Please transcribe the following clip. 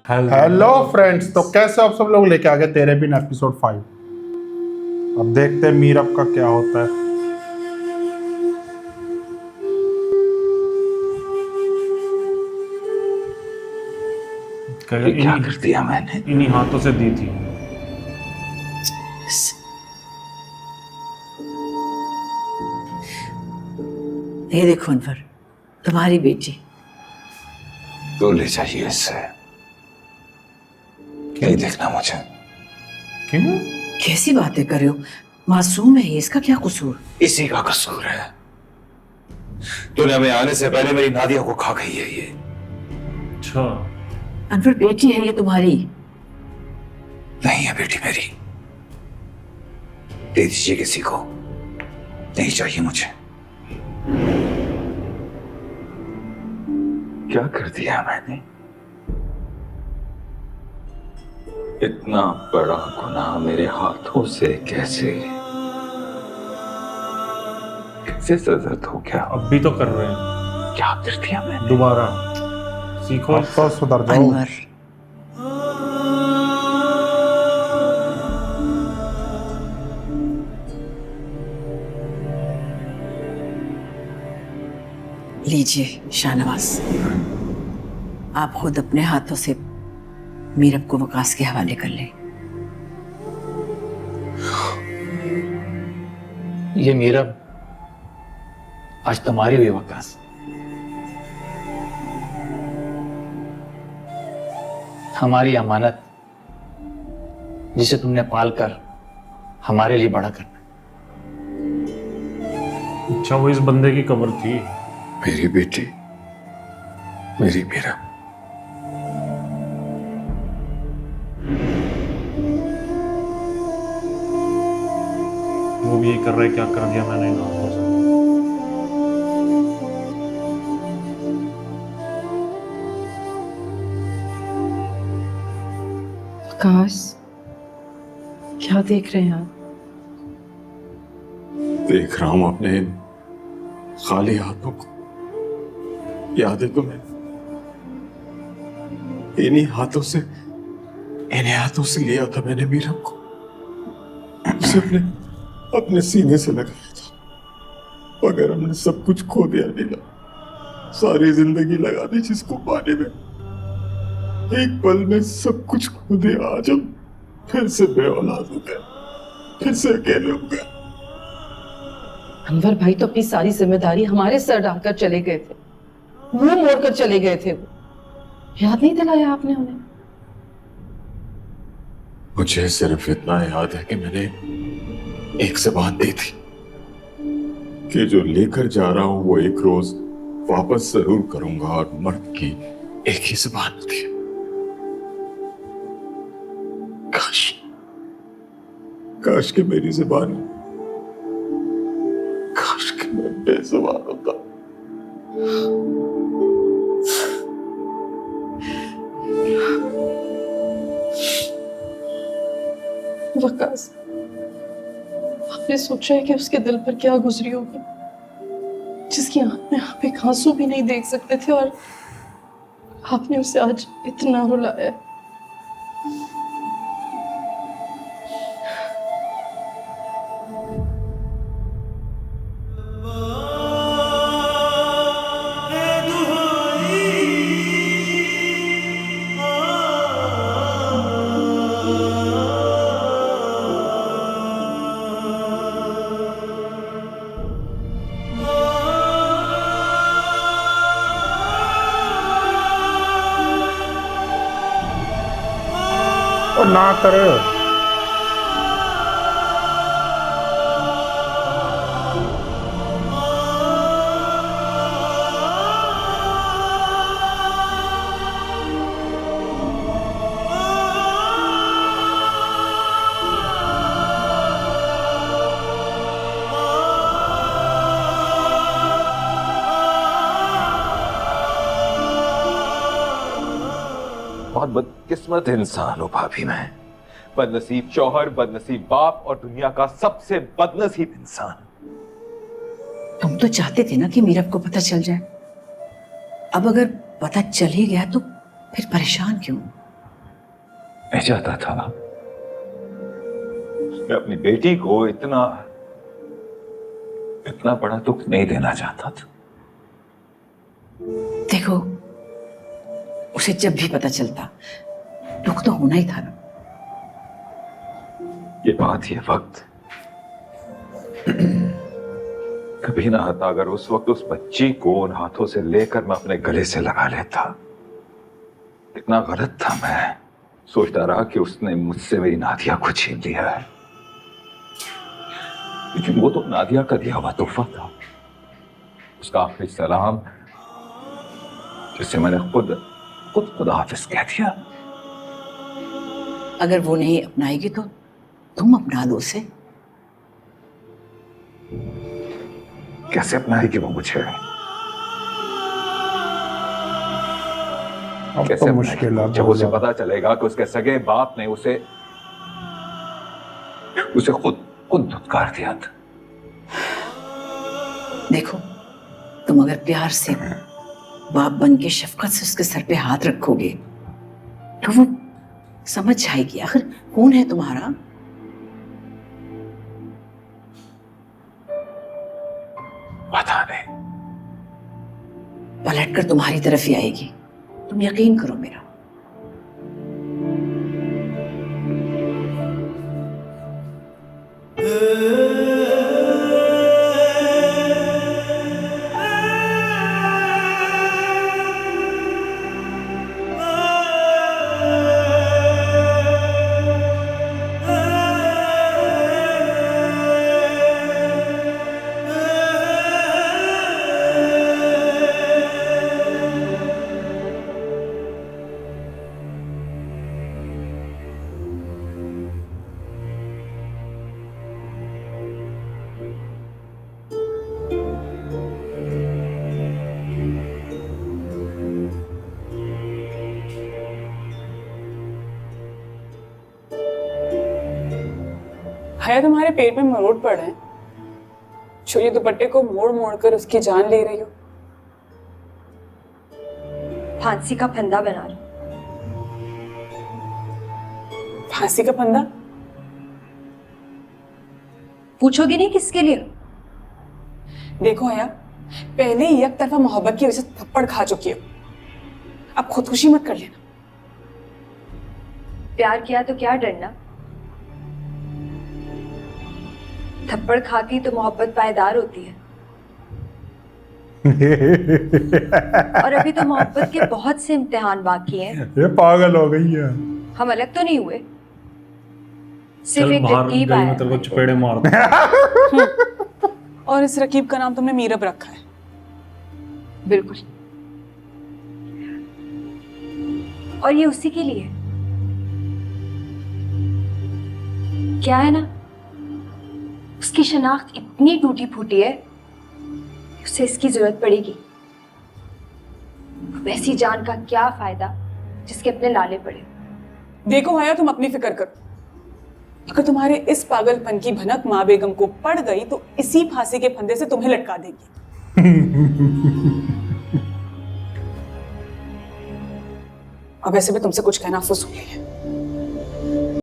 Hello friends, तो कैसे आप सब लोग लेके आ गए तेरे बिन एपिसोड 5। अब देखते हैं मीरब का क्या होता है। ये क्या कर दिया मैंने? इन्हीं हाथों से दी थी। ये देखो अनवर, तुम्हारी बेटी। तो ले जाइए इससे, नहीं देखना मुझे। क्यों? कैसी बातें कर रहे हो? मासूम है ये, इसका क्या कसूर? इसी का कसूर है। दुनिया में आने से पहले मेरी नादिया को खा गई है ये। अच्छा, अनवर बेटी है ये तुम्हारी। नहीं है बेटी मेरी, दे दीजिए किसी को, नहीं चाहिए मुझे। क्या कर दिया मैंने? इतना बड़ा गुनाह मेरे हाथों से कैसे सजा हो गया? अब भी तो कर रहे हैं। क्या कर दिया मैंने? दोबारा सीखो, अब तो सुधर जाओ। अनवर, लीजिए शाहनवाज, आप खुद अपने हाथों से मीरब को वकास के हवाले कर लें। ये मीरब आज तुम्हारी हुई वकास। हमारी अमानत जिसे तुमने पालकर हमारे लिए बड़ा करना। अच्छा, वो इस बंदे की कब्र थी। मेरी बेटी, मेरी मीरा। वो भी यही कर रहा है, क्या कर दिया मैंने इन हाथों से। आकाश, क्या देख रहे हैं आप? देख रहा हूं अपने इन खाली हाथों को। याद है तुम्हें? इन्हीं हाथों से लिया था मैंने मीरा को, उसे अपने सीने से लगाया था। मगर हमने सब कुछ खो दिया नीला, सारी जिंदगी लगा दी जिसको पाने में। एक पल में सब कुछ खो दिया। आज हम फिर से बेऔलाद हो गए, फिर से अकेले हो गए। अनवर भाई तो अपनी सारी जिम्मेदारी हमारे सर डालकर चले गए थे, मुंह मोड़कर चले गए थे। वो याद नहीं दिलाया आपने उन्हें? मुझे सिर्फ इतना याद है कि मैंने एक ज़बान दी थी कि जो लेकर जा रहा हूं वो एक रोज वापस जरूर करूंगा, और मर्द की एक ही ज़बान होती है। काश कि मेरी ज़बान, काश कि मैं बेज़बान होता। वकास, आपने सोचा है कि उसके दिल पर क्या गुजरी होगी, जिसकी आंख में आप एक आंसू भी नहीं देख सकते थे और आपने उसे आज इतना रुलाया है। और ना करे। बहुत बदकिस्मत इंसान हूं भाभी मैं। बदनसीब शौहर, बदनसीब बाप और दुनिया का सबसे बदनसीब इंसान। तुम तो चाहते थे ना कि मीरब को पता चल जाए। अब अगर पता चल ही गया तो फिर परेशान क्यों? मैं चाहता था मैं अपनी बेटी को इतना बड़ा दुख नहीं देना चाहता था। देखो, उसे जब भी पता चलता दुख तो होना ही था ना। ये बात, ये वक्त कभी ना आता अगर उस वक्त उस बच्ची को उन हाथों से लेकर मैं अपने गले से लगा लेता। कितना गलत था मैं। सोचता रहा कि उसने मुझसे मेरी नादिया को छीन लिया है, लेकिन वो तो नादिया का दिया हुआ तोहफा था, उसका आखिरी सलाम जिसे मैंने खुद खुदा हाफिज कह दिया। अगर वो नहीं अपनाएगी तो तुम अपना लो उसे। कैसे अपनाएगी वो मुझे? अब कैसे तो मुश्किल है। जब उसे पता चलेगा कि उसके सगे बाप ने उसे खुद धुतकार दिया था। देखो, तुम अगर प्यार से बाप बन के शफकत से उसके सर पे हाथ रखोगे तो वो समझ जाएगी आखिर कौन है तुम्हारा। पता नहीं, पलट कर तुम्हारी तरफ ही आएगी, तुम यकीन करो मेरा। हया, तुम्हारे पेट में मरोड़ पड़ा है जो ये दुपट्टे को मोड़ मोड़ कर उसकी जान ले रही हो। फांसी का फंदा बना लो। फांसी का फंदा? पूछोगे नहीं किसके लिए? देखो हया, पहले ही एक तरफा मोहब्बत की वजह से थप्पड़ खा चुकी हो, अब खुदकुशी मत कर लेना। प्यार किया तो क्या डरना? थप्पड़ खाती तो मोहब्बत पायदार होती है। और अभी तो मोहब्बत के बहुत से इम्तिहान बाकी हैं। ये पागल हो गई है। हम अलग तो नहीं हुए, सिर्फ चल एक बाहर तरकीब गई आया में तेरे को चपेड़े मार दूं। और इस रकीब का नाम तुमने मीरब रखा है। बिल्कुल, और ये उसी के लिए। क्या है ना, उसकी शनाख्त इतनी टूटी फूटी है कि उसे इसकी जरूरत पड़ेगी। वैसी जान का क्या फायदा जिसके अपने लाले पड़े। देखो हया, तुम अपनी फिक्र करो। अगर तुम्हारे इस पागलपन की भनक माँ बेगम को पड़ गई तो इसी फांसी के फंदे से तुम्हें लटका देगी। और वैसे भी तुमसे कुछ कहना फजूल है।